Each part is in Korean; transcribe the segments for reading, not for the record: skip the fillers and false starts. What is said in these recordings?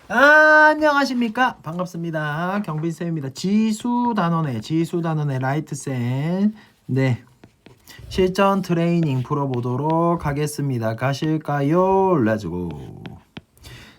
안녕하십니까? 반갑습니다. 경빈쌤입니다. 지수단원의 라이트쌤. 네. 실전 트레이닝 풀어보도록 하겠습니다. 가실까요? 렛츠고.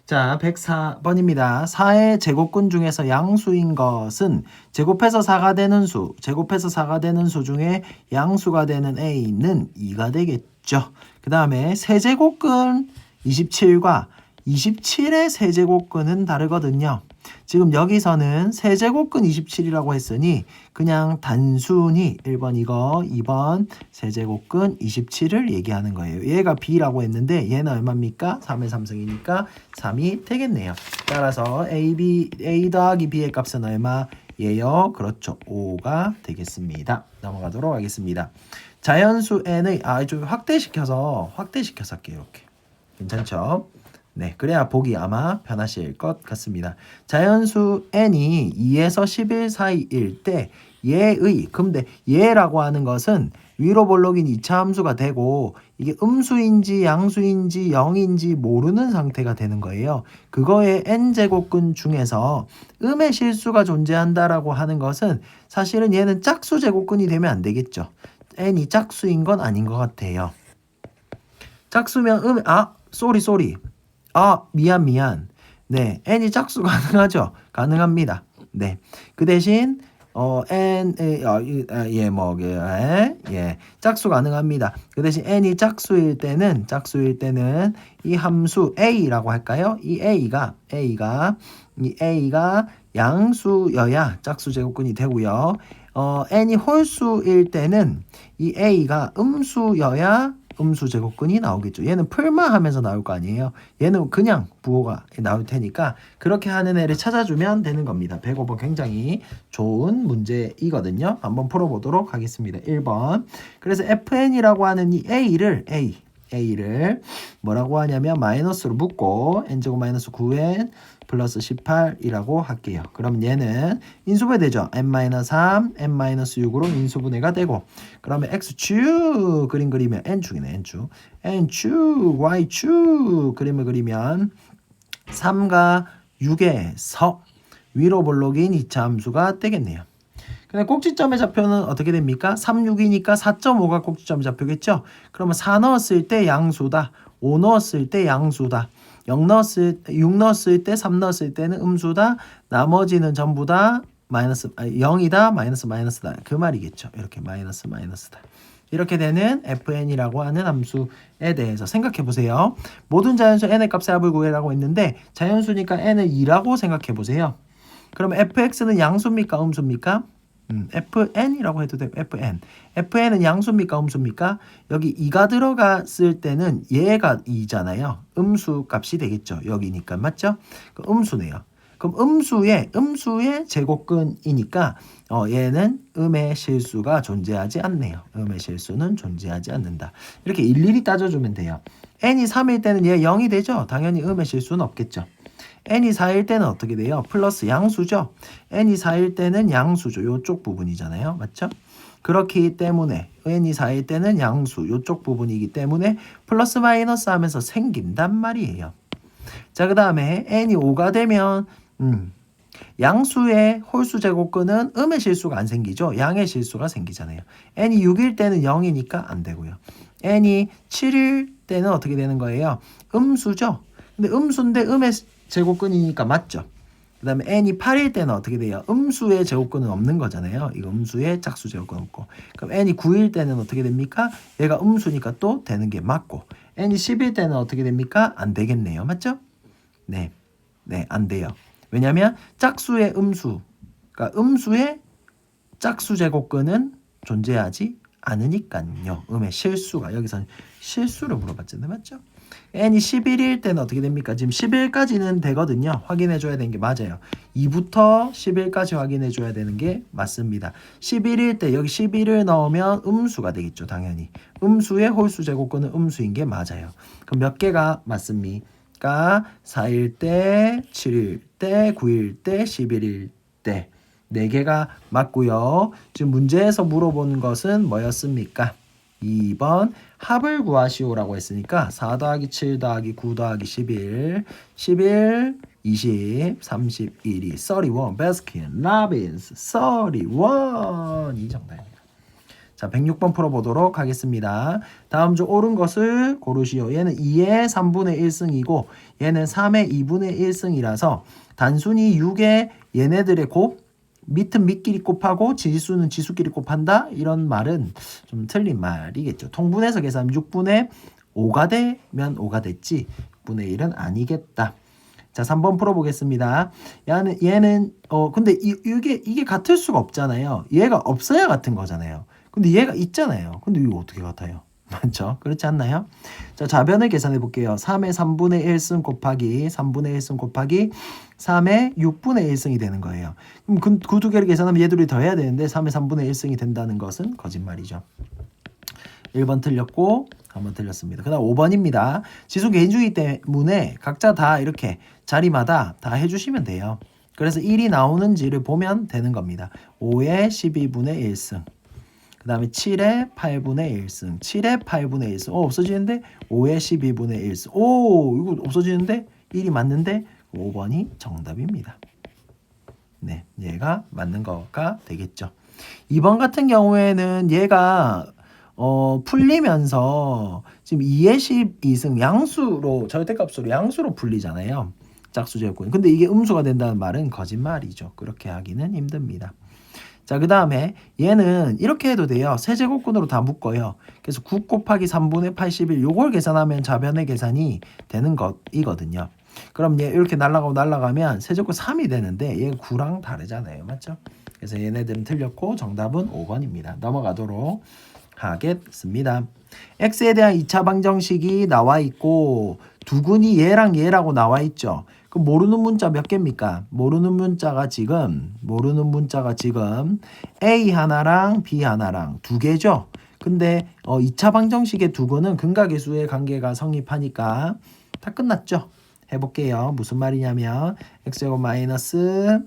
자, 104번입니다. 4의 제곱근 중에서 양수인 것은 제곱해서 4가 되는 수 중에 양수가 되는 a는 2가 되겠죠. 그 다음에 세제곱근 27과 27의 세제곱근은 다르거든요. 지금 여기서는 세제곱근 27이라고 했으니 그냥 단순히 1번 이거 2번 세제곱근 27을 얘기하는 거예요. 얘가 b라고 했는데 얘는 얼마입니까? 3의 3승이니까 3이 되겠네요. 따라서 a 더하기 b의 값은 얼마예요? 그렇죠. 5가 되겠습니다. 넘어가도록 하겠습니다. 자연수 n의 좀 확대시켜서 할게요. 이렇게. 괜찮죠? 네, 그래야 보기 아마 편하실 것 같습니다. 자연수 n이 2에서 11 사이일 때 근데 얘라고 하는 것은 위로 볼록인 2차 함수가 되고 이게 음수인지 양수인지 0인지 모르는 상태가 되는 거예요. 그거의 n제곱근 중에서 음의 실수가 존재한다라고 하는 것은 사실은 얘는 짝수 제곱근이 되면 안 되겠죠. n이 짝수인 건 아닌 것 같아요. 짝수면 쏘리. 미안. 네, n이 짝수 가능하죠? 가능합니다. 네, 그 대신 짝수 가능합니다. 그 대신 n이 짝수일 때는 이 함수 a라고 할까요? 이 a가 양수여야 짝수 제곱근이 되고요. n이 홀수일 때는 이 a가 음수여야 음수 제곱근이 나오겠죠. 얘는 풀마 하면서 나올 거 아니에요. 얘는 그냥 부호가 나올 테니까 그렇게 하는 애를 찾아주면 되는 겁니다. 105번 굉장히 좋은 문제이거든요. 한번 풀어보도록 하겠습니다. 1번. 그래서 fn이라고 하는 이 a를 뭐라고 하냐면 마이너스로 묶고 n제곱 마이너스 9n 플러스 18이라고 할게요. 그럼 얘는 인수분해 되죠. n-3, n-6으로 인수분해가 되고 그러면 x축 그림 그리면 n축이네. n축 y축 그림을 그리면 3과 6에서 위로 볼록인 2차 함수가 되겠네요. 근데 꼭지점의 좌표는 어떻게 됩니까? 3, 6이니까 4.5가 꼭지점의 좌표겠죠? 그러면 4 넣었을 때 양수다. 5 넣었을 때 양수다. 6 넣었을 때 3 넣었을 때는 음수다. 나머지는 전부 다 0이다. 마이너스다. 그 말이겠죠. 이렇게 마이너스다. 이렇게 되는 fn이라고 하는 함수에 대해서 생각해 보세요. 모든 자연수 n의 값의 합을 구해라고 했는데 자연수니까 n을 2라고 생각해 보세요. 그러면 fx는 양수입니까? 음수입니까? fn이라고 해도 돼요. fn은 양수입니까? 음수입니까? 여기 2가 들어갔을 때는 얘가 2잖아요. 음수 값이 되겠죠. 여기니까 맞죠? 음수네요. 그럼 음수의 제곱근이니까 얘는 음의 실수가 존재하지 않네요. 음의 실수는 존재하지 않는다. 이렇게 일일이 따져주면 돼요. n이 3일 때는 얘 0이 되죠. 당연히 음의 실수는 없겠죠. n이 4일 때는 어떻게 돼요? 플러스 양수죠. n이 4일 때는 양수죠. 요쪽 부분이잖아요. 맞죠? 그렇기 때문에 n이 4일 때는 양수 요쪽 부분이기 때문에 플러스 마이너스 하면서 생긴단 말이에요. 자, 그 다음에 n이 5가 되면 양수의 홀수 제곱근은 음의 실수가 안 생기죠. 양의 실수가 생기잖아요. n이 6일 때는 0이니까 안 되고요. n이 7일 때는 어떻게 되는 거예요? 음수죠. 근데 음수인데 음의 제곱근이니까 맞죠. 그 다음에 n이 8일 때는 어떻게 돼요? 음수의 제곱근은 없는 거잖아요. 이거 음수의 짝수 제곱근 없고. 그럼 n이 9일 때는 어떻게 됩니까? 얘가 음수니까 또 되는 게 맞고. n이 10일 때는 어떻게 됩니까? 안 되겠네요. 맞죠? 네, 안 돼요. 왜냐하면 짝수의 그러니까 음수의 짝수 제곱근은 존재하지 않으니까요. 음의 실수가 여기서는 실수를 물어봤잖아요. 맞죠? n이 11일 때는 어떻게 됩니까? 지금 10일까지는 되거든요. 확인해 줘야 되는 게 맞아요. 2부터 10일까지 확인해 줘야 되는 게 맞습니다. 11일 때 여기 11을 넣으면 음수가 되겠죠. 당연히. 음수의 홀수 제곱근은 음수인 게 맞아요. 그럼 몇 개가 맞습니까? 4일 때, 7일 때, 9일 때, 11일 때 4개가 맞고요. 지금 문제에서 물어본 것은 뭐였습니까? 2번 합을 구하시오라고 했으니까 4 더하기 7 더하기 9 더하기 11 11, 20, 31이 31. 베스킨 라빈스 31이 정답입니다. 자, 106번 풀어보도록 하겠습니다. 다음 중 옳은 것을 고르시오. 얘는 2의 3분의 1승이고 얘는 3의 2분의 1승이라서 단순히 6의 얘네들의 곱 밑은 밑끼리 곱하고 지수는 지수끼리 곱한다? 이런 말은 좀 틀린 말이겠죠. 통분해서 계산하면 6분의 5가 되면 5가 됐지 6분의 1은 아니겠다. 자, 3번 풀어보겠습니다. 얘는 근데 이게 같을 수가 없잖아요. 얘가 없어야 같은 거잖아요. 근데 얘가 있잖아요. 근데 이거 어떻게 같아요? 맞죠? 그렇지 않나요? 자, 좌변을 계산해 볼게요. 3의 3분의 1승 곱하기 3분의 1승 곱하기 3의 6분의 1승이 되는 거예요. 그럼 그 두 개를 계산하면 얘들이 더해야 되는데 3의 3분의 1승이 된다는 것은 거짓말이죠. 1번 틀렸고 한번 틀렸습니다. 그 다음 5번입니다. 지수 개인주의 때문에 각자 다 이렇게 자리마다 다 해주시면 돼요. 그래서 1이 나오는지를 보면 되는 겁니다. 5의 12분의 1승 그 다음에 7의 8분의 1승 7의 8분의 1승 없어지는데 5의 12분의 1승 이거 없어지는데 1이 맞는데 5번이 정답입니다. 네, 얘가 맞는 거가 되겠죠. 2번 같은 경우에는 얘가 풀리면서 지금 2의 12승 양수로 절대값으로 양수로 풀리잖아요. 짝수제곱근. 근데 이게 음수가 된다는 말은 거짓말이죠. 그렇게 하기는 힘듭니다. 자, 그 다음에 얘는 이렇게 해도 돼요. 세제곱근으로 다 묶어요. 그래서 9 곱하기 3분의 81 요걸 계산하면 좌변의 계산이 되는 것이거든요. 그럼 얘 이렇게 날아가면 세제곱근 3이 되는데 얘 9랑 다르잖아요. 맞죠? 그래서 얘네들은 틀렸고 정답은 5번입니다. 넘어가도록 하겠습니다. x에 대한 2차 방정식이 나와 있고 두근이 얘랑 얘라고 나와 있죠. 그럼 모르는 문자 몇 개입니까? 모르는 문자가 지금 A 하나랑 B 하나랑 두 개죠. 근데 2차 방정식의 두근은 근각의수의 관계가 성립하니까 다 끝났죠. 해볼게요. 무슨 말이냐면 x제곱 마이너스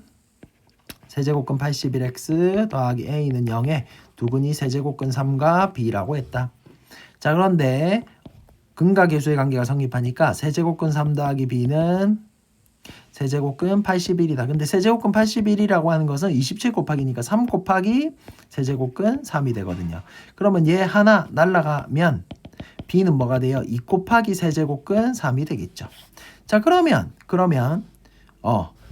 세제곱근 81x 더하기 a는 0에 두근이 세제곱근 3과 b라고 했다. 자, 그런데 근각계수의 관계가 성립하니까 세제곱근 3 더하기 b는 세제곱근 81이다. 근데 세제곱근 81이라고 하는 것은 27 곱하기니까 3 곱하기 세제곱근 3이 되거든요. 그러면 얘 하나 날라가면 b는 뭐가 돼요? 2 곱하기 세제곱근 3이 되겠죠. 자, 그러면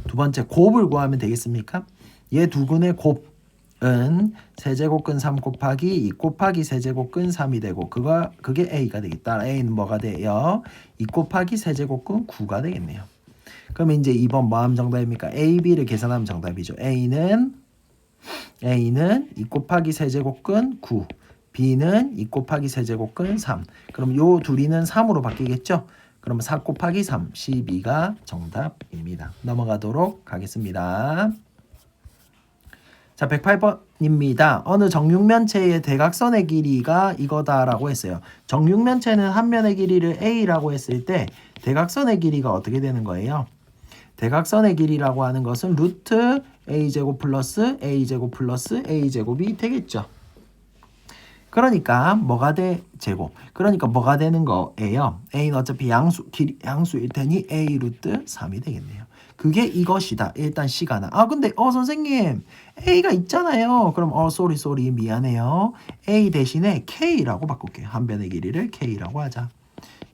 두 번째 곱을 구하면 되겠습니까? 얘 두근의 곱은 세제곱근 3 곱하기 2 곱하기 세제곱근 3이 되고 그게 a가 되겠다. a는 뭐가 돼요? 2 곱하기 세제곱근 9가 되겠네요. 그러면 이제 2번 뭐하면 정답입니까? a, b를 계산하면 정답이죠. a는 2 곱하기 세제곱근 9 b는 2 곱하기 세제곱근 3. 그럼 요 둘이는 3으로 바뀌겠죠? 그러면 4 곱하기 3, 12가 정답입니다. 넘어가도록 하겠습니다. 자, 108번입니다. 어느 정육면체의 대각선의 길이가 이거다라고 했어요. 정육면체는 한 면의 길이를 a라고 했을 때 대각선의 길이가 어떻게 되는 거예요? 대각선의 길이라고 하는 것은 루트 a제곱 플러스 a제곱 플러스 a제곱이 되겠죠. 그러니까 뭐가 돼? 제곱. 그러니까 뭐가 되는 거예요? a는 어차피 양수일 테니 a 루트 3이 되겠네요. 그게 이것이다. 일단 시가 나. 근데 선생님 a가 있잖아요. 그럼 쏘리 미안해요. a 대신에 k라고 바꿀게요. 한 변의 길이를 k라고 하자.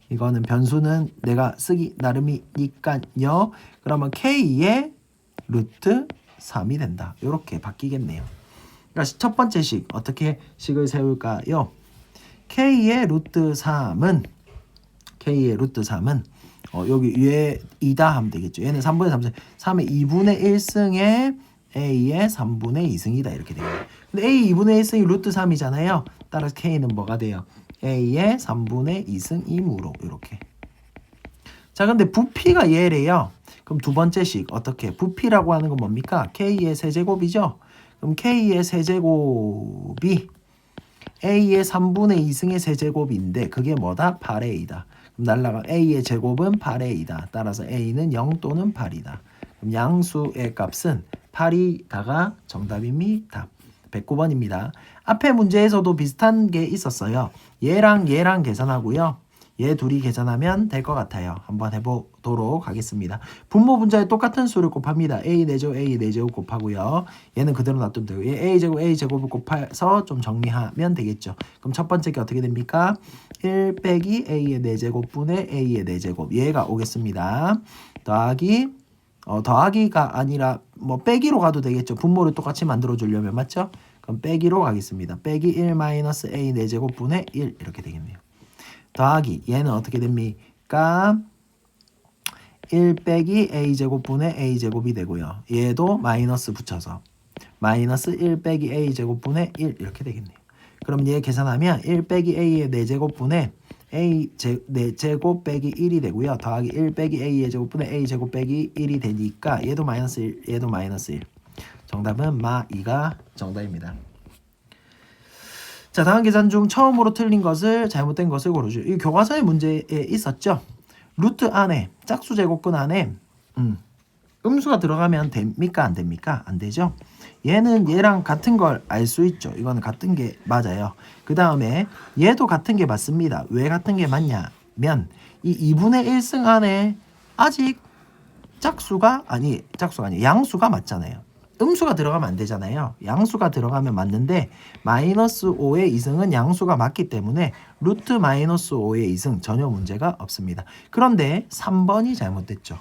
이거는 변수는 내가 쓰기 나름이니까요. 그러면 k의 루트 3이 된다. 이렇게 바뀌겠네요. 그러니까 첫 번째 식 어떻게 식을 세울까요? k의 루트 3은 여기 위에 2다 하면 되겠죠. 얘는 3분의 3의 2분의 1승에 a의 3분의 2승이다 이렇게 돼요. 근데 a 2분의 1승이 루트 3이잖아요. 따라서 k는 뭐가 돼요? a의 3분의 2승이므로 이렇게. 자, 근데 부피가 얘래요. 그럼 두 번째 식 어떻게? 부피라고 하는 건 뭡니까? k의 세제곱이죠. 그럼 k의 세제곱이 a의 3분의 2승의 세제곱인데 그게 뭐다? 8a다. 그럼 날라가 a의 제곱은 8a다. 따라서 a는 0 또는 8이다. 그럼 양수의 값은 8이다가 정답입니다. 109번입니다. 앞에 문제에서도 비슷한 게 있었어요. 얘랑 계산하고요. 얘 둘이 계산하면 될 것 같아요. 한번 해보도록 하겠습니다. 분모 분자에 똑같은 수를 곱합니다. a 4제곱 a 4제곱 곱하고요. 얘는 그대로 놔두면 되고 얘 a제곱을 곱해서 좀 정리하면 되겠죠. 그럼 첫 번째 게 어떻게 됩니까? 1 빼기 a의 4제곱분의 a의 4제곱 얘가 오겠습니다. 더하기가 아니라 뭐 빼기로 가도 되겠죠. 분모를 똑같이 만들어 주려면 맞죠? 그럼 빼기로 가겠습니다. 빼기 1 마이너스 a 4제곱분의 1 이렇게 되겠네요. 더하기 얘는 어떻게 됩니까? 1 빼기 a제곱분의 a제곱이 되고요. 얘도 마이너스 붙여서 마이너스 1 빼기 a제곱분의 1 이렇게 되겠네요. 그럼 얘 계산하면 1 빼기 a의 4제곱분의 a 4제곱 빼기 1이 되고요. 더하기 1 빼기 a의 제곱분의 a제곱 빼기 1이 되니까 얘도 마이너스 1, 얘도 마이너스 1. 정답은 마2가 정답입니다. 자, 다음 계산 중 처음으로 틀린 것을 잘못된 것을 고르죠. 이 교과서의 문제에 있었죠. 루트 안에 짝수 제곱근 안에 음수가 들어가면 됩니까? 안 됩니까? 안 되죠. 얘는 얘랑 같은 걸 알 수 있죠. 이거는 같은 게 맞아요. 그 다음에 얘도 같은 게 맞습니다. 왜 같은 게 맞냐면 이 2분의 1승 안에 아직 양수가 맞잖아요. 음수가 들어가면 안 되잖아요. 양수가 들어가면 맞는데 마이너스 5의 2승은 양수가 맞기 때문에 루트 마이너스 5의 2승 전혀 문제가 없습니다. 그런데 3번이 잘못됐죠.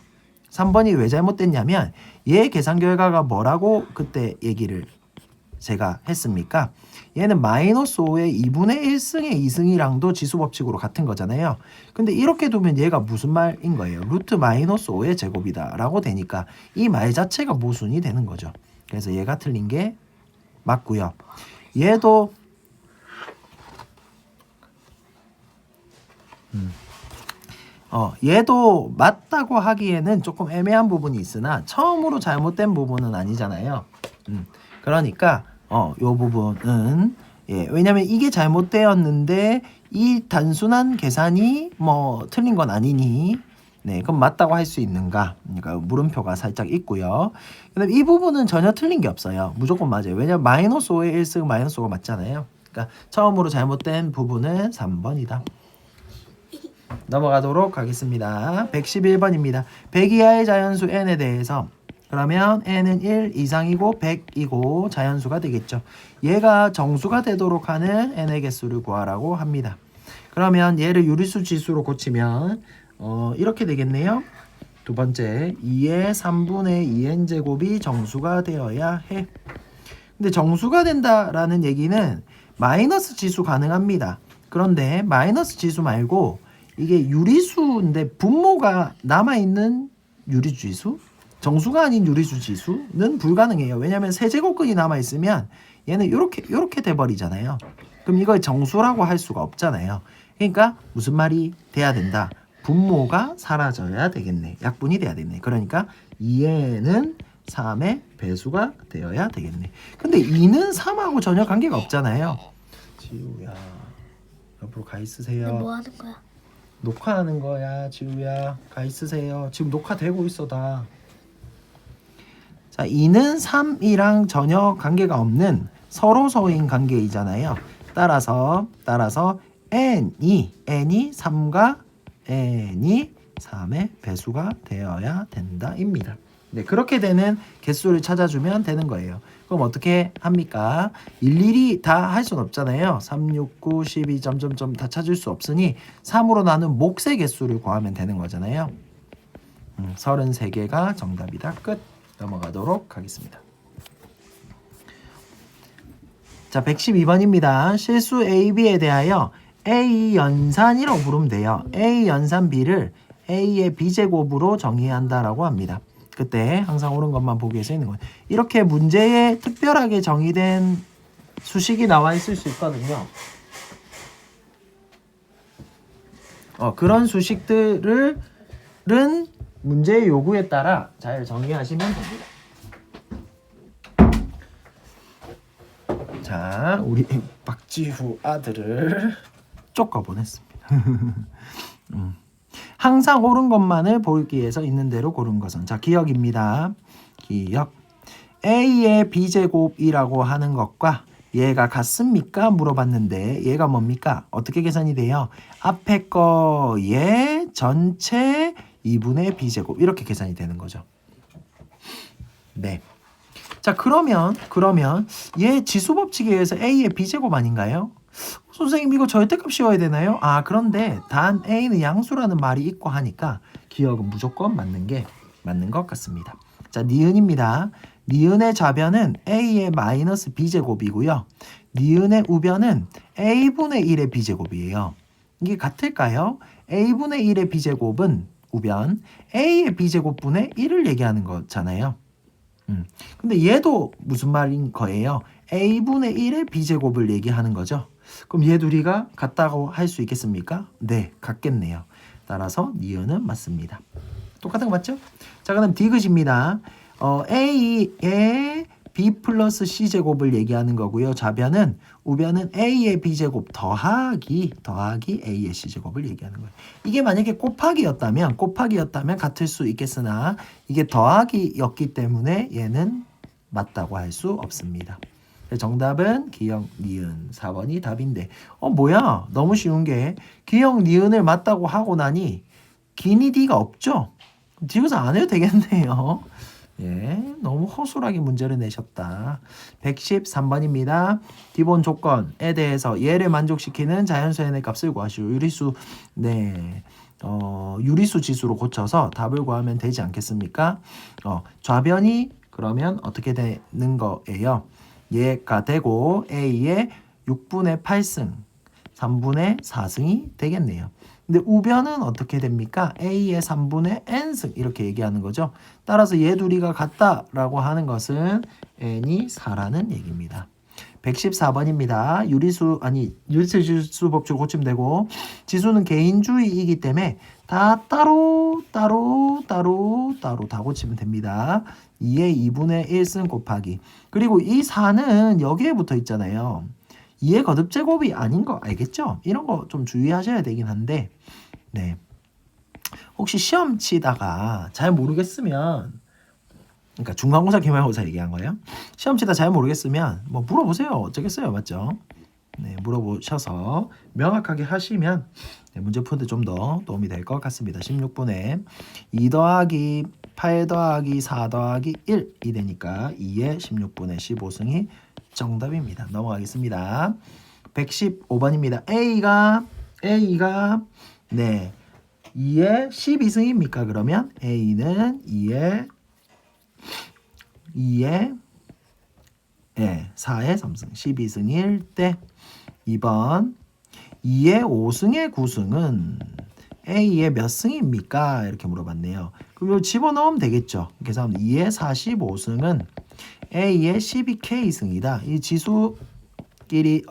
3번이 왜 잘못됐냐면 얘 계산 결과가 뭐라고 그때 얘기를 제가 했습니까? 얘는 마이너스 5의 2분의 1승의 2승이랑도 지수법칙으로 같은 거잖아요. 근데 이렇게 두면 얘가 무슨 말인 거예요? 루트 마이너스 5의 제곱이다 라고 되니까 이 말 자체가 모순이 되는 거죠. 그래서 얘가 틀린 게 맞고요. 얘도 얘도 맞다고 하기에는 조금 애매한 부분이 있으나 처음으로 잘못된 부분은 아니잖아요. 그러니까 요 부분은 왜냐면 이게 잘못되었는데 이 단순한 계산이 뭐 틀린 건 아니니 그럼 맞다고 할 수 있는가? 그러니까 물음표가 살짝 있고요. 그다음에 이 부분은 전혀 틀린 게 없어요. 무조건 맞아요. 왜냐면 마이너스 5의 1승 마이너스 5가 맞잖아요. 그러니까 처음으로 잘못된 부분은 3번이다. 넘어가도록 하겠습니다. 111번입니다. 100 이하의 자연수 n에 대해서 그러면 n은 1 이상이고 100이고 자연수가 되겠죠. 얘가 정수가 되도록 하는 n의 개수를 구하라고 합니다. 그러면 얘를 유리수 지수로 고치면 이렇게 되겠네요. 두 번째 2의 3분의 2n 제곱이 정수가 되어야 해. 근데 정수가 된다라는 얘기는 마이너스 지수 가능합니다. 그런데 마이너스 지수 말고 이게 유리수인데 분모가 남아있는 유리지수? 정수가 아닌 유리수 지수는 불가능해요. 왜냐하면 세제곱근이 남아있으면 얘는 이렇게 돼버리잖아요. 그럼 이걸 정수라고 할 수가 없잖아요. 그러니까 무슨 말이 돼야 된다? 분모가 사라져야 되겠네. 약분이 돼야 되겠네. 그러니까 2에는 3의 배수가 되어야 되겠네. 근데 2는 3하고 전혀 관계가 없잖아요. 지우야, 옆으로 가 있으세요. 뭐 하는 거야? 녹화하는 거야. 지우야, 가 있으세요. 지금 녹화되고 있어 다. 자, 2는 3이랑 전혀 관계가 없는 서로서인 관계이잖아요. 따라서 n이 3과 n이 3의 배수가 되어야 된다입니다. 네, 그렇게 되는 개수를 찾아주면 되는 거예요. 그럼 어떻게 합니까? 일일이 다 할 수는 없잖아요. 3, 6, 9, 12, 점점점 다 찾을 수 없으니 3으로 나눈 몫의 개수를 구하면 되는 거잖아요. 33개가 정답이다. 끝. 넘어가도록 하겠습니다. 자, 112번입니다. 실수 A, B에 대하여 A 연산이라고 부르면 돼요. A 연산 B를 A의 B제곱으로 정의한다라고 합니다. 그때 항상 옳은 것만 보기 위해서 있는 거예요. 이렇게 문제에 특별하게 정의된 수식이 나와 있을 수 있거든요. 그런 수식들은 문제의 요구에 따라 잘 정의하시면 됩니다. 자, 우리 박지후 아들을 쫓아 보냈습니다. 항상 옳은 것만을 보기 위해서 있는 대로 고른 것은 자, 기억입니다. 기억. A의 B제곱이라고 하는 것과 얘가 같습니까? 물어봤는데 얘가 뭡니까? 어떻게 계산이 돼요? 앞에 거의 전체 2분의 b제곱 이렇게 계산이 되는 거죠. 네. 자, 그러면 얘 지수법칙에 의해서 a의 b제곱 아닌가요? 선생님 이거 절대값 씌워야 되나요? 아, 그런데 단 a는 양수라는 말이 있고 하니까 기억은 무조건 맞는 것 같습니다. 자, 니은입니다. 니은의 좌변은 a의 마이너스 b제곱이고요. 니은의 우변은 a분의 1의 b제곱이에요. 이게 같을까요? a분의 1의 b제곱은 우변, a의 b제곱분의 1을 얘기하는 거잖아요. 근데 얘도 무슨 말인 거예요? a분의 1의 b제곱을 얘기하는 거죠. 그럼 얘 둘이가 같다고 할 수 있겠습니까? 네, 같겠네요. 따라서 니은은 맞습니다. 똑같은 거 맞죠? 자, 그다음 디귿입니다. a의 b 플러스 c제곱을 얘기하는 거고요. 좌변은 우변은 a의 b제곱 더하기 a의 c제곱을 얘기하는 거예요. 이게 만약에 곱하기였다면 같을 수 있겠으나 이게 더하기였기 때문에 얘는 맞다고 할 수 없습니다. 정답은 기역 니은 4번이 답인데 뭐야 너무 쉬운 게 기역 니은을 맞다고 하고 나니 기니 D가 없죠? 디귿 안 해도 되겠네요. 예, 너무 허술하게 문제를 내셨다. 113번입니다. 기본 조건에 대해서 얘를 만족시키는 자연수의 n 값을 구하시오. 유리수 유리수 지수로 고쳐서 답을 구하면 되지 않겠습니까? 좌변이 그러면 어떻게 되는 거예요? 얘가 되고 a의 6분의 8승 3분의 4승이 되겠네요. 근데 우변은 어떻게 됩니까? a의 3분의 n승 이렇게 얘기하는 거죠. 따라서 얘 둘이가 같다라고 하는 것은 n이 4라는 얘기입니다. 114번입니다. 유리수 지수 법칙을 고치면 되고 지수는 개인주의이기 때문에 다 따로 다 고치면 됩니다. 2의 2분의 1승 곱하기 그리고 이 4는 여기에 붙어 있잖아요. 2의 거듭제곱이 아닌 거 알겠죠? 이런 거 좀 주의하셔야 되긴 한데 네. 혹시 시험 치다가 잘 모르겠으면 그러니까 중간고사 기말고사 얘기한 거예요. 시험 치다 잘 모르겠으면 뭐 물어보세요. 어쩌겠어요. 맞죠? 네, 물어보셔서 명확하게 하시면 문제 푸는데 좀 더 도움이 될 것 같습니다. 16분에 2 더하기 8 더하기 4 더하기 1이 되니까 2의 16분의 15승이 정답입니다. 넘어가겠습니다. 115번입니다. A가 2의 12승입니까? 그러면 A는 2의 4의 3승 12승일 때 2번 2의 5승의 9승은 A의 몇 승입니까? 이렇게 물어봤네요. 그럼 이거 집어넣으면 되겠죠. 계산하면 2의 45승은 A의 12K승이다. 이 지수끼리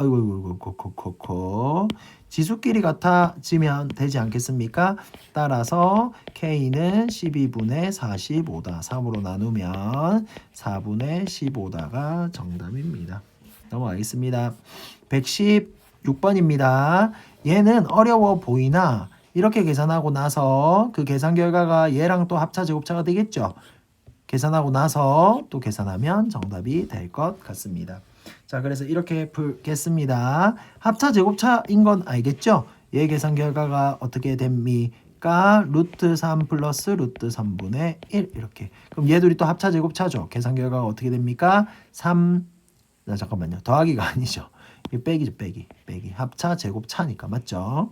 지수끼리 같아지면 되지 않겠습니까? 따라서 K는 12분의 45다. 3으로 나누면 4분의 15다가 정답입니다. 넘어가겠습니다. 116번입니다. 얘는 어려워 보이나 이렇게 계산하고 나서 그 계산 결과가 얘랑 또 합차 제곱차가 되겠죠. 계산하고 나서 또 계산하면 정답이 될 것 같습니다. 자, 그래서 이렇게 풀겠습니다. 합차 제곱차인 건 알겠죠? 얘 계산 결과가 어떻게 됩니까? 루트 3 플러스 루트 3분의 1 이렇게. 그럼 얘 둘이 또 합차 제곱차죠. 계산 결과가 어떻게 됩니까? 3 잠깐만요. 더하기가 아니죠. 빼기죠. 빼기. 합차 제곱차니까 맞죠?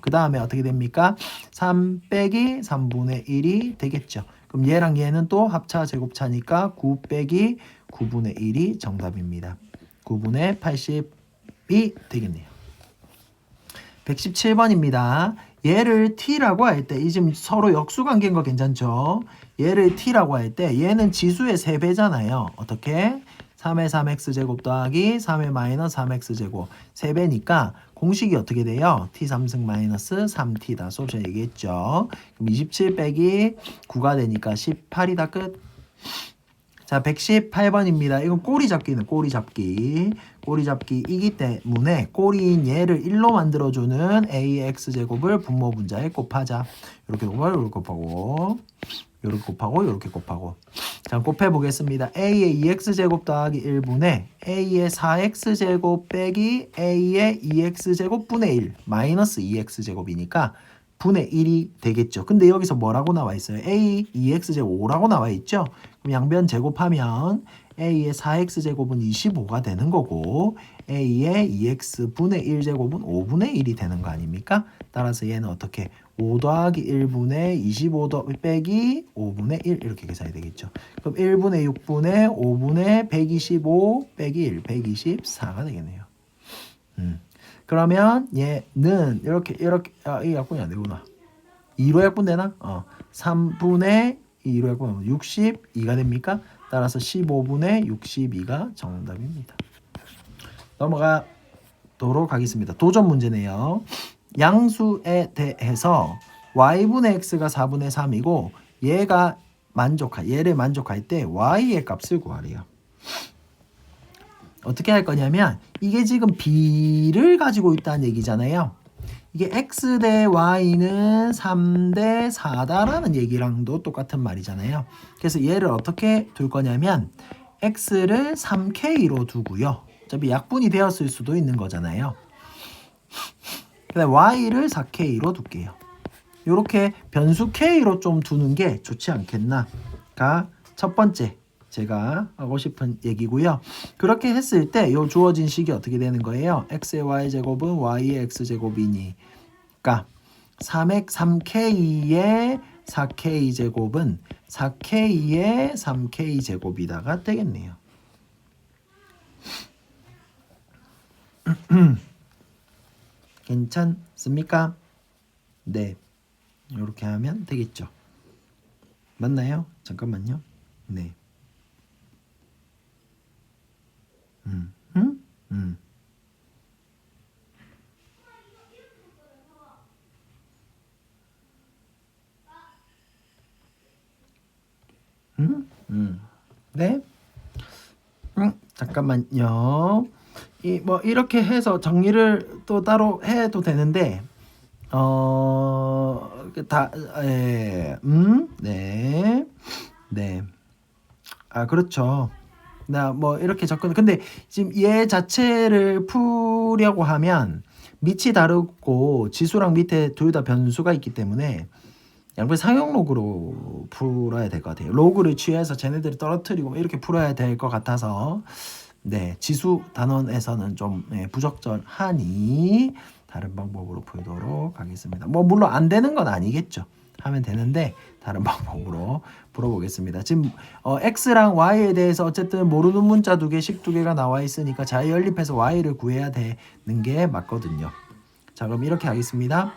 그 다음에 어떻게 됩니까? 3 빼기 3분의 1이 되겠죠. 그럼 얘랑 얘는 또 합차 제곱차니까 9 빼기 9분의 1이 정답입니다. 9분의 80이 되겠네요. 117번입니다. 얘를 t라고 할 때 이 지금 서로 역수관계인 거 괜찮죠? 얘를 t라고 할 때 얘는 지수의 3배잖아요. 어떻게? 3의 3x제곱 더하기 3의 마이너스 3x제곱 3배니까 공식이 어떻게 돼요? t 3승 마이너스 3t다. 수업 시간에 얘기했죠. 그럼 27 빼기 9가 되니까 18이다 끝. 자, 118번입니다. 이건 꼬리 잡기는 꼬리 잡기이기 때문에 꼬리인 얘를 1로 만들어주는 ax제곱을 분모 분자에 곱하자. 이렇게 곱하고 이렇게 곱하고 이렇게 곱하고 자, 곱해 보겠습니다. a의 2x제곱 더하기 1분의 a의 4x제곱 빼기 a의 2x제곱 분의 1 마이너스 2x제곱이니까 분의 1이 되겠죠. 근데 여기서 뭐라고 나와 있어요? a 2x제곱 5라고 나와 있죠. 그럼 양변 제곱하면 a의 4x제곱은 25가 되는 거고 a의 2x 분의 1제곱은 5분의 1이 되는 거 아닙니까? 따라서 얘는 어떻게 5 더하기 1분의 25 빼기 5분의 1 이렇게 계산이 되겠죠. 그럼 1분의 6분의 5분의 125 빼기 1 124가 되겠네요. 그러면 얘는 이렇게 이 약분이 안 되구나. 2로 약분되나? 3분의 2로 약분하면 62가 됩니까? 따라서 15분의 62가 정답입니다. 넘어가도록 하겠습니다. 도전 문제네요. 양수에 대해서 y분의 x가 4분의 3이고 얘를 만족할 때 y의 값을 구하래요. 어떻게 할 거냐면 이게 지금 b를 가지고 있다는 얘기잖아요. 이게 x 대 y는 3 대 4다라는 얘기랑도 똑같은 말이잖아요. 그래서 얘를 어떻게 둘 거냐면 x를 3k로 두고요. 어차피 약분이 되었을 수도 있는 거잖아요. y를 4k로 둘게요. 이렇게 변수 k로 좀 두는 게 좋지 않겠나가 첫 번째 제가 하고 싶은 얘기고요. 그렇게 했을 때 이 주어진 식이 어떻게 되는 거예요? x의 y제곱은 y의 x제곱이니까 3k의 4k제곱은 4k의 3k제곱이다가 되겠네요. 괜찮습니까? 네. 이렇게 하면 되겠죠. 맞나요? 잠깐만요. 네. 네. 잠깐만요. 뭐 이렇게 해서 정리를 또 따로 해도 되는데 네. 네. 아, 그렇죠. 나 뭐 이렇게 접근. 근데 지금 얘 자체를 풀려고 하면 밑이 다르고 지수랑 밑에 둘 다 변수가 있기 때문에 양변 상용로그로 풀어야 될 것 같아요. 로그를 취해서 쟤네들을 떨어뜨리고 이렇게 풀어야 될 것 같아서 네, 지수 단원에서는 좀 부적절하니 다른 방법으로 풀도록 하겠습니다. 뭐 물론 안 되는 건 아니겠죠. 하면 되는데 다른 방법으로 풀어보겠습니다. 지금 x랑 y에 대해서 어쨌든 모르는 문자 두 개가 나와 있으니까 잘 연립해서 y를 구해야 되는 게 맞거든요. 자, 그럼 이렇게 하겠습니다.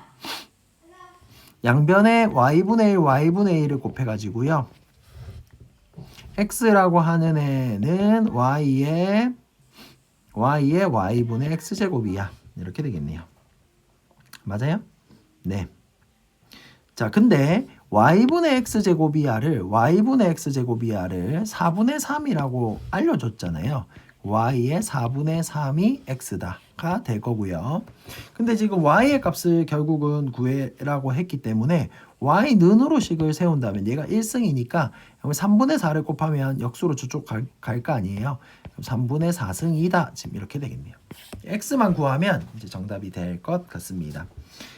양변에 y분의 1, y분의 1을 곱해가지고요. x라고 하는 애는 y의 y분의 x제곱이야. 이렇게 되겠네요. 맞아요? 네. 자, 근데 y분의 x제곱이야를 4분의 3이라고 알려줬잖아요. y의 4분의 3이 x다가 될 거고요. 근데 지금 y의 값을 결국은 구해라고 했기 때문에 y 는으로 식을 세운다면 얘가 1승이니까 3분의 4를 곱하면 역수로 저쪽 갈 거 아니에요. 그럼 3분의 4승이다. 지금 이렇게 되겠네요. x만 구하면 이제 정답이 될 것 같습니다.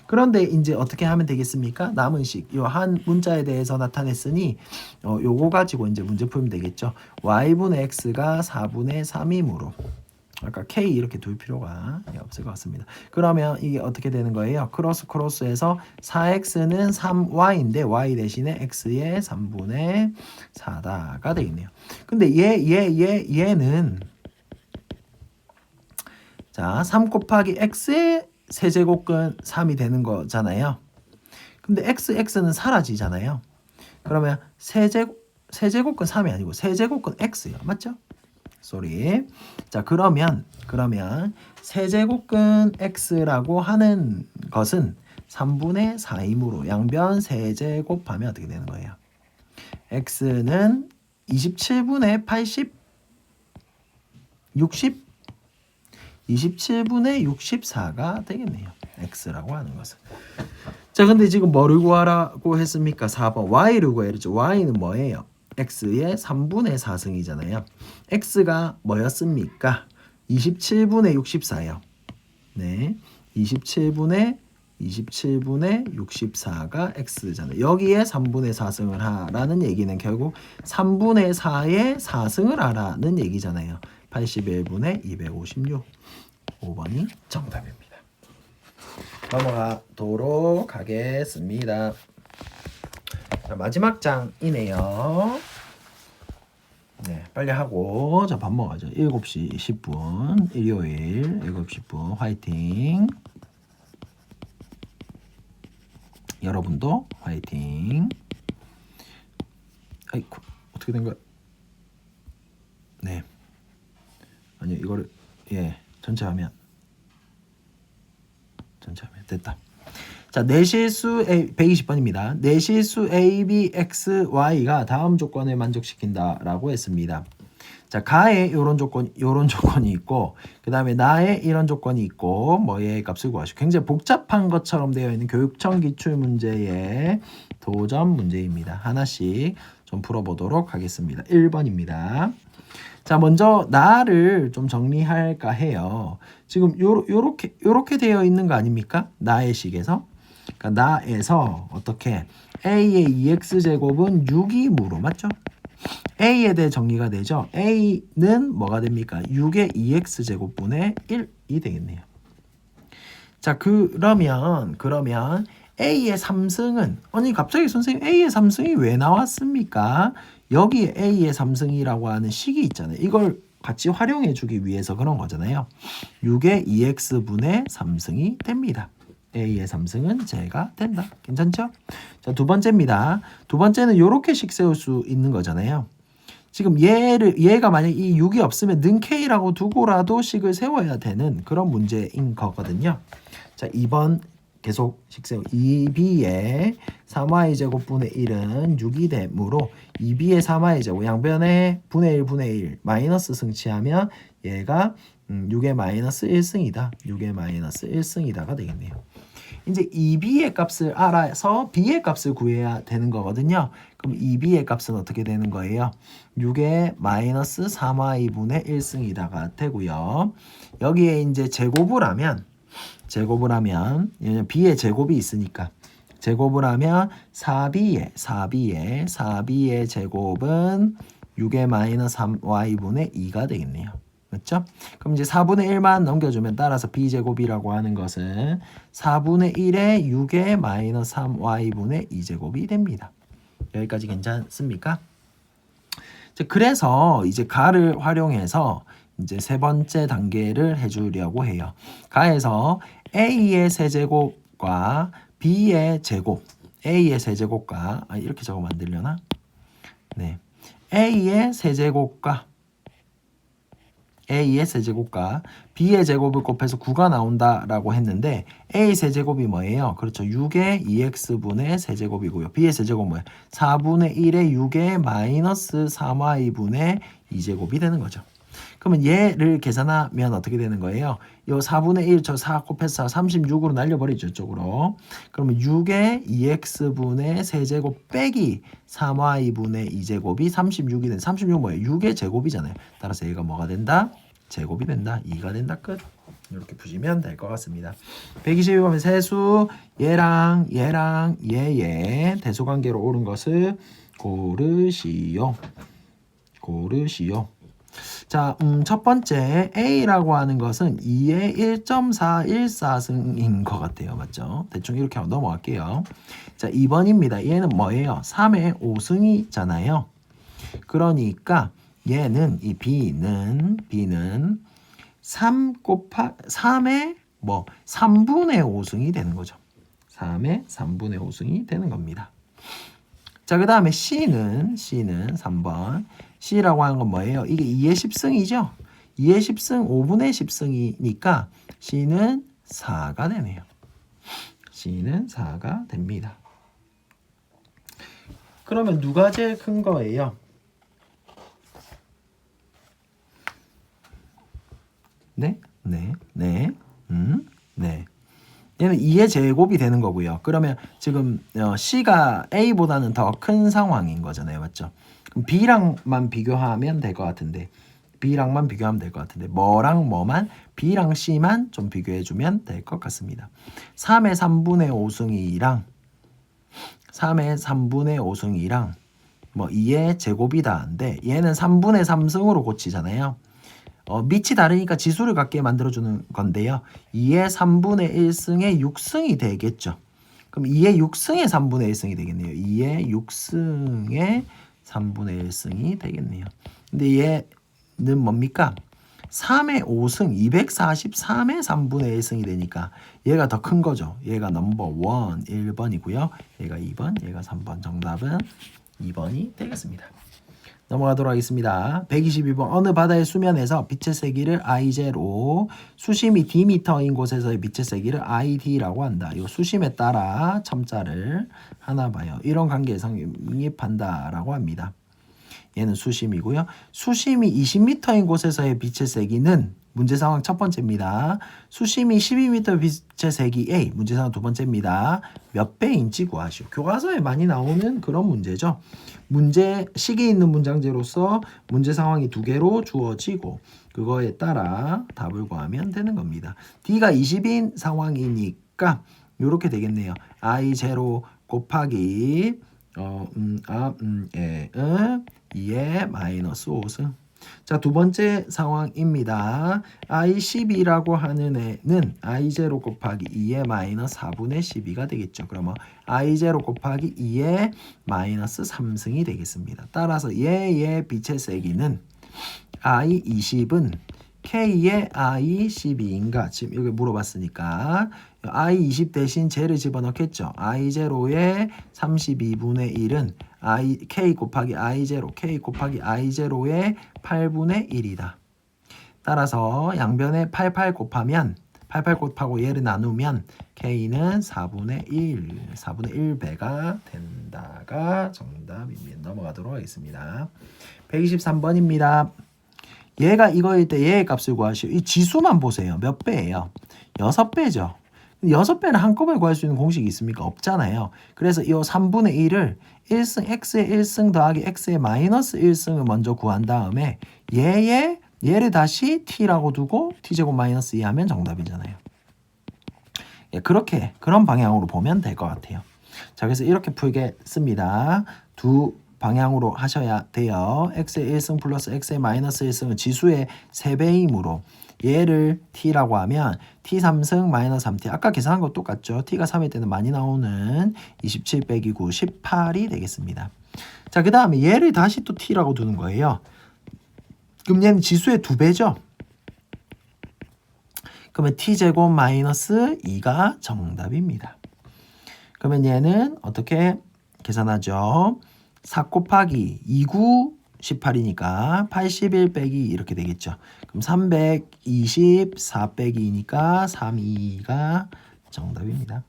그런데 이제 어떻게 하면 되겠습니까? 남은 식, 요 한 문자에 대해서 나타냈으니 요거 가지고 이제 문제 풀면 되겠죠. y분의 x가 4분의 3이므로 아까 k 이렇게 둘 필요가 없을 것 같습니다. 그러면 이게 어떻게 되는 거예요? 크로스해서 4x는 3y인데 y 대신에 x의 3분의 4다가 되겠네요. 근데 얘는 자, 3 곱하기 x의 세제곱근 3이 되는 거잖아요. 근데 x는 사라지잖아요. 그러면 세제곱근 3이 아니고 세제곱근 x요. 맞죠? 쏘리. 자, 그러면 세제곱근 x라고 하는 것은 3분의 4이므로 양변 세제곱하면 어떻게 되는 거예요? x는 27분의 80 60 27분의 64가 되겠네요. x라고 하는 것은. 자, 근데 지금 뭐를 구하라고 했습니까? 4번 y를 구해야죠. y는 뭐예요? x의 3분의 4승이잖아요. x가 뭐였습니까? 27분의 64요. 네, 27분의 64가 x잖아요. 여기에 3분의 4승을 하라는 얘기는 결국 3분의 4의 4승을 하라는 얘기잖아요. 81분의 256. 5번이 정답입니다. 넘어가도록 하겠습니다. 자, 마지막 장이네요. 네, 빨리 하고 자, 밥 먹어야죠. 7시 10분 일요일 7시 10분 화이팅. 여러분도 화이팅. 아이고, 어떻게 된 거야? 네. 아니요, 이거를 전체 화면 됐다. 자, 내실수 A 120번입니다. 내실수 A, B, X, Y가 다음 조건을 만족시킨다라고 했습니다. 자, 가에 요런 조건이 있고, 그 다음에 나에 이런 조건이 있고, 뭐의 값을 구하시고, 굉장히 복잡한 것처럼 되어 있는 교육청 기출 문제의 도전 문제입니다. 하나씩 좀 풀어보도록 하겠습니다. 1번입니다. 자, 먼저 나를 좀 정리할까 해요. 지금 요렇게 되어 있는 거 아닙니까? 나의 식에서. 그러니까 나에서 어떻게 a의 2x제곱은 6이므로 맞죠? a에 대해 정리가 되죠. a는 뭐가 됩니까? 6의 2x제곱분의 1이 되겠네요. 자, 그러면 a의 3승은 아니 갑자기 선생님 a의 3승이 왜 나왔습니까? 여기 a의 3승이라고 하는 식이 있잖아요. 이걸 같이 활용해 주기 위해서 그런 거잖아요. 6의 2x분의 3승이 됩니다. a의 3승은 제가 된다. 괜찮죠? 자, 두 번째입니다. 두 번째는 이렇게식 세울 수 있는 거잖아요. 지금 얘가 만약 이 6이 없으면 는 k라고 두고라도 식을 세워야 되는 그런 문제인 거거든요. 자, 2번 계속 식 세워. 2b의 3y제곱분의 1은 6이 되므로 2b의 3y제곱 양변에 분의 1 분의 1 마이너스 승치하면 얘가 6의 마이너스 1승이다. 6의 마이너스 1승이다가 되겠네요. 이제 2b의 값을 알아서 b의 값을 구해야 되는 거거든요. 그럼 2b의 값은 어떻게 되는 거예요? 6의 마이너스 3y분의 1승이다가 되고요. 여기에 이제 제곱을 하면 b의 제곱이 있으니까 제곱을 하면 4b의 제곱은 6의 마이너스 3y분의 2가 되겠네요. 맞죠? 그럼 이제 4분의 1만 넘겨주면 따라서 b제곱이라고 하는 것은 4분의 1의 6의 마이너스 3y분의 2제곱이 됩니다. 여기까지 괜찮습니까? 그래서 이제 가를 활용해서 이제 세 번째 단계를 해주려고 해요. 가에서 a의 세제곱과 b의 제곱, a의 세제곱과 이렇게 적으면 안 되려나? 네, a의 세제곱과 b의 제곱을 곱해서 9가 나온다라고 했는데 a 세제곱이 뭐예요? 그렇죠. 6의 2x분의 세제곱이고요. b의 세제곱은 뭐예요? 4분의 1의 6의 마이너스 3y분의 2제곱이 되는 거죠. 그러면 얘를 계산하면 어떻게 되는 거예요? 요 4분의 1, 저 4 곱해서 36으로 날려버리죠, 이쪽으로. 그러면 6의 2x분의 세제곱 빼기 3y분의 2제곱이 36이 된 36 뭐예요? 6의 제곱이잖아요. 따라서 얘가 뭐가 된다? 제곱이 된다. 2가 된다. 끝. 이렇게 푸시면 될 것 같습니다. 122번에 세수 얘랑 얘의 대소관계로 옳은 것을 고르시오. 자, 첫 번째 A라고 하는 것은 2의 1.414승인 것 같아요. 맞죠? 대충 이렇게 하고 넘어갈게요. 자, 2번입니다. 얘는 뭐예요? 3의 5승이잖아요. 그러니까 얘는 이 B는 3의 3분의 5승이 되는 거죠. 3의 3분의 5승이 되는 겁니다. 자, 그 다음에 C는 3번. C라고 하는 건 뭐예요? 이게 2의 10승이죠? 2의 10승, 5분의 10승이니까 C는 4가 되네요. C는 4가 됩니다. 그러면 누가 제일 큰 거예요? 네. 얘는 2의 제곱이 되는 거고요. 그러면 지금 C가 A보다는 더 큰 상황인 거잖아요. 맞죠? 그럼 B랑만 비교하면 될 것 같은데 B랑만 비교하면 될 것 같은데 뭐랑 뭐만 B랑 C만 좀 비교해주면 될 것 같습니다. 3의 3분의 5승이랑 3의 3분의 5승이랑 뭐 2의 제곱이다인데 얘는 3분의 3승으로 고치잖아요. 밑이 다르니까 지수를 같게 만들어주는 건데요. 2의 3분의 1승의 6승이 되겠죠. 그럼 2의 6승의 3분의 1승이 되겠네요. 2의 6승의 3분의 1승이 되겠네요. 근데 얘는 뭡니까? 3의 5승 243의 3분의 1승이 되니까 얘가 더 큰 거죠. 얘가 넘버 1 1번이고요. 얘가 2번, 얘가 3번. 정답은 2번이 되겠습니다. 넘어가도록 하겠습니다. 122번 어느 바다의 수면에서 빛의 세기를 I0, 수심이 D미터인 곳에서의 빛의 세기를 ID라고 한다. 이 수심에 따라 첨자를 하나 봐요. 이런 관계에 성립한다라고 합니다. 얘는 수심이고요. 수심이 20m인 곳에서의 빛의 세기는 문제 상황 첫 번째입니다. 수심이 12m 빛의 세기 A, 문제 상황 두 번째입니다. 몇 배인지 구하시오. 교과서에 많이 나오는 그런 문제죠. 식이 있는 문장제로서 문제 상황이 두 개로 주어지고 그거에 따라 답을 구하면 되는 겁니다. D가 20인 상황이니까 이렇게 되겠네요. I0 곱하기 2의 마이너스 5승. 자, 두 번째 상황입니다. I12라고 하는 애는 I0 곱하기 2의 마이너스 4분의 12가 되겠죠. 그러면 I0 곱하기 2의 마이너스 3승이 되겠습니다. 따라서 얘의 빛의 세기는 I20은 K의 I12인가? 지금 여기 물어봤으니까 I20 대신 J를 집어넣겠죠. I0의 32분의 1은 K 곱하기 I0, K 곱하기 I0의 8분의 1이다. 따라서 양변에 88 곱하면 88 곱하고 얘를 나누면 K는 4분의 1배가 된다가 정답입니다. 넘어가도록 하겠습니다. 123번입니다. 얘가 이거일 때 얘의 값을 구하시오. 이 지수만 보세요. 몇 배예요? 6배죠. 6배는 한꺼번에 구할 수 있는 공식이 있습니까? 없잖아요. 그래서 이 3분의 1을 1승, x의 1승 더하기 x의 마이너스 1승을 먼저 구한 다음에 얘를 다시 t라고 두고 t제곱 마이너스 2 하면 정답이잖아요. 예, 그런 방향으로 보면 될 것 같아요. 자, 그래서 이렇게 풀겠습니다. 두 방향으로 하셔야 돼요. x의 1승 플러스 x의 마이너스 1승은 지수의 3배이므로 얘를 t라고 하면 t 3승 마이너스 3t 아까 계산한 거 똑같죠. t가 3일 때는 많이 나오는 27 빼기 9 18이 되겠습니다. 자, 그 다음에 얘를 다시 또 t라고 두는 거예요. 그럼 얘는 지수의 2배죠. 그러면 t제곱 마이너스 2가 정답입니다. 그러면 얘는 어떻게 계산하죠? 4 곱하기 29 18이니까 81 빼기 이렇게 되겠죠. 그럼 324 빼기니까 32가 정답입니다.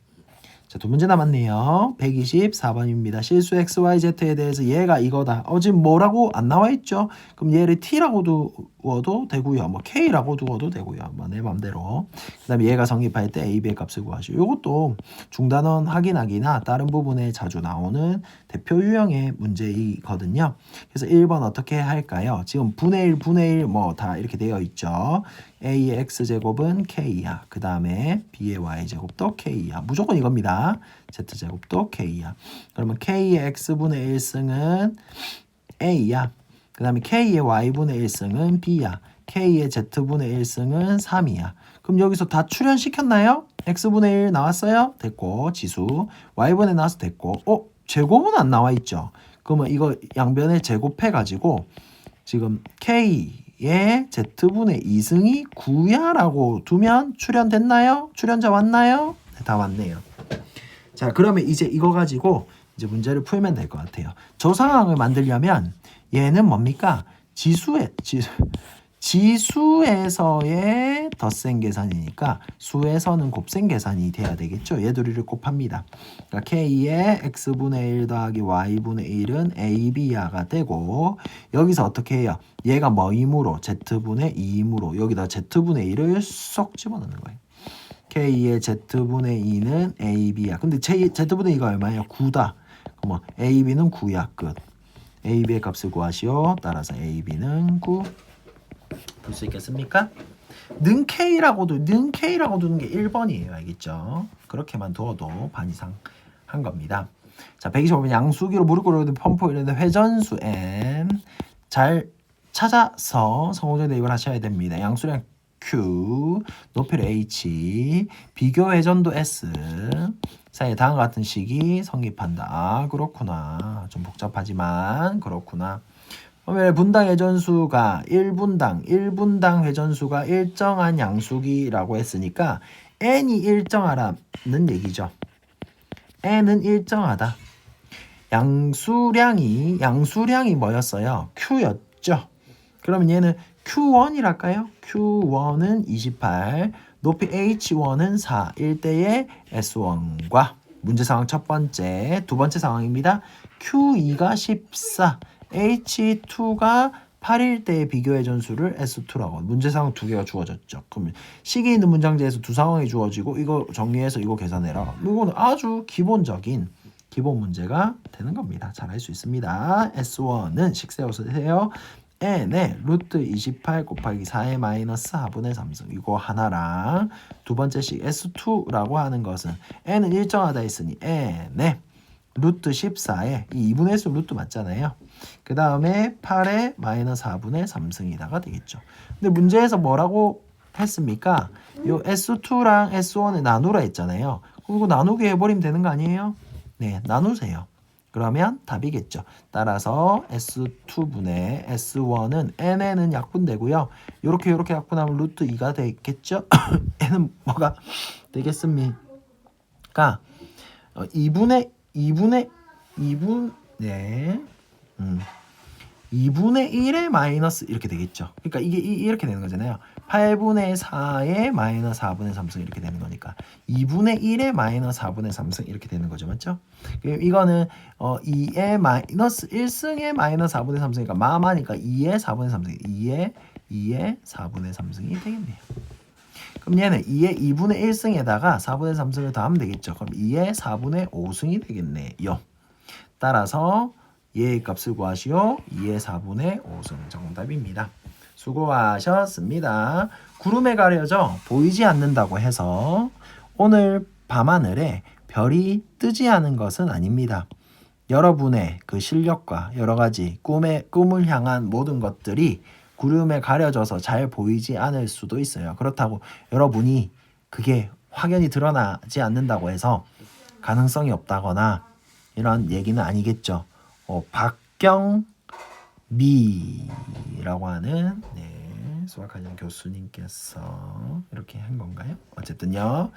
자, 두 문제 남았네요. 124번입니다. 실수 XYZ에 대해서 얘가 이거다. 지금 뭐라고 안 나와 있죠? 그럼 얘를 T라고 두어도 되고요. 뭐 K라고 두어도 되고요. 뭐 내 맘대로. 그 다음에 얘가 성립할 때 A, B의 값을 구하시오. 이것도 중단원 확인하기나 다른 부분에 자주 나오는 대표 유형의 문제이거든요. 그래서 1번 어떻게 할까요? 지금 분의 1, 분의 1 뭐 다 이렇게 되어 있죠. A의 X제곱은 K야. 그 다음에 B의 Y제곱도 K야. 무조건 이겁니다. Z제곱도 K야. 그러면 K의 X분의 1승은 A야. 그 다음에 K의 Y분의 1승은 B야. K의 Z분의 1승은 3이야. 그럼 여기서 다 출현시켰나요? X분의 1 나왔어요? 됐고 지수. Y분의 나와서 됐고 제곱은 안 나와 있죠. 그러면 이거 양변에 제곱해가지고 지금 K의 Z분의 2승이 9야 라고 두면 출현됐나요? 출현자 왔나요? 네, 다 왔네요. 자, 그러면 이제 이거 가지고 이제 문제를 풀면 될 것 같아요. 저 상황을 만들려면 얘는 뭡니까? 지수에서의 덧셈 계산이니까 수에서는 곱셈 계산이 돼야 되겠죠. 얘들을 곱합니다. 그러니까 K의 X분의 1 더하기 Y분의 1은 AB야가 되고 여기서 어떻게 해요? 얘가 뭐이므로? Z분의 2이므로 여기다 Z분의 1을 쏙 집어넣는 거예요. K의 Z분의 2는 AB야. 근데 Z분의 2가 얼마예요? 9다. 그럼 AB는 9야 끝. A, B의 값을 구하시오. 따라서 A, B는 9. 볼 수 있겠습니까? 는 K라고 두는 게 1번이에요. 알겠죠? 그렇게만 두어도 반 이상 한 겁니다. 자, 125번 양수기로 무릎 꿇어든 펌프 이런데 회전수 N 잘 찾아서 성공적인 대입을 하셔야 됩니다. 양수량 Q, 높이를 H, 비교 회전도 S 사이에 다음과 같은 식이 성립한다. 아, 그렇구나. 좀 복잡하지만 그렇구나. 그러면 분당 회전수가 1분당 회전수가 일정한 양수기라고 했으니까 n이 일정하라는 얘기죠. n은 일정하다. 양수량이 뭐였어요? q였죠. 그러면 얘는 q1이랄까요? q1은 28, 높이 h1은 4, 1대의 s1과 문제 상황 첫 번째, 두 번째 상황입니다. q2가 14, h2가 8일 때의 비교의 전수를 S2라고. 문제 상황 두 개가 주어졌죠. 그러면 식이 있는 문장제에서 두 상황이 주어지고 이거 정리해서 이거 계산해라. 이거는 아주 기본적인 기본 문제가 되는 겁니다. 잘 할 수 있습니다. S1은 식 세우세요. n의 루트 28 곱하기 4의 마이너스 4분의 3승 이거 하나랑 두 번째 식 S2라고 하는 것은 n은 일정하다 했으니 n의 루트 14에 이 2분의 1수 루트 맞잖아요. 그 다음에 8의 마이너스 4분의 3승이다가 되겠죠. 근데 문제에서 뭐라고 했습니까? 요 S2랑 S1을 나누라 했잖아요. 그리고 나누기 해버리면 되는 거 아니에요? 네, 나누세요. 그러면 답이겠죠. 따라서 S2분의 S1은 n에는 약분되고요. 요렇게 약분하면 루트 2가 되겠죠? n은 뭐가 되겠습니까? 2분의 네. 2분의 1의 마이너스 이렇게 되겠죠. 그러니까 이게 이렇게 되는 거잖아요. 8분의 4의 마이너스 4분의 3승 이렇게 되는 거니까 2분의 1의 마이너스 4분의 3승 이렇게 되는 거죠. 맞죠? 이거는 2의 마이너스 1승의 마이너스 4분의 3승이니까 마마니까 2의 4분의 3승 2의 4분의 3승이 되겠네요. 그럼 얘는 2의 2분의 1승에다가 4분의 3승을 더하면 되겠죠. 그럼 2의 4분의 5승이 되겠네요. 따라서 얘의 값을 구하시오. 2의 4분의 5승 정답입니다. 수고하셨습니다. 구름에 가려져 보이지 않는다고 해서 오늘 밤하늘에 별이 뜨지 않은 것은 아닙니다. 여러분의 그 실력과 여러 가지 꿈을 향한 모든 것들이 구름에 가려져서 잘 보이지 않을 수도 있어요. 그렇다고 여러분이 그게 확연히 드러나지 않는다고 해서 가능성이 없다거나 이런 얘기는 아니겠죠. 박경미라고 하는 수학학년 교수님께서 이렇게 한 건가요? 어쨌든요.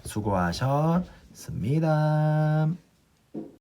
수고하셨습니다.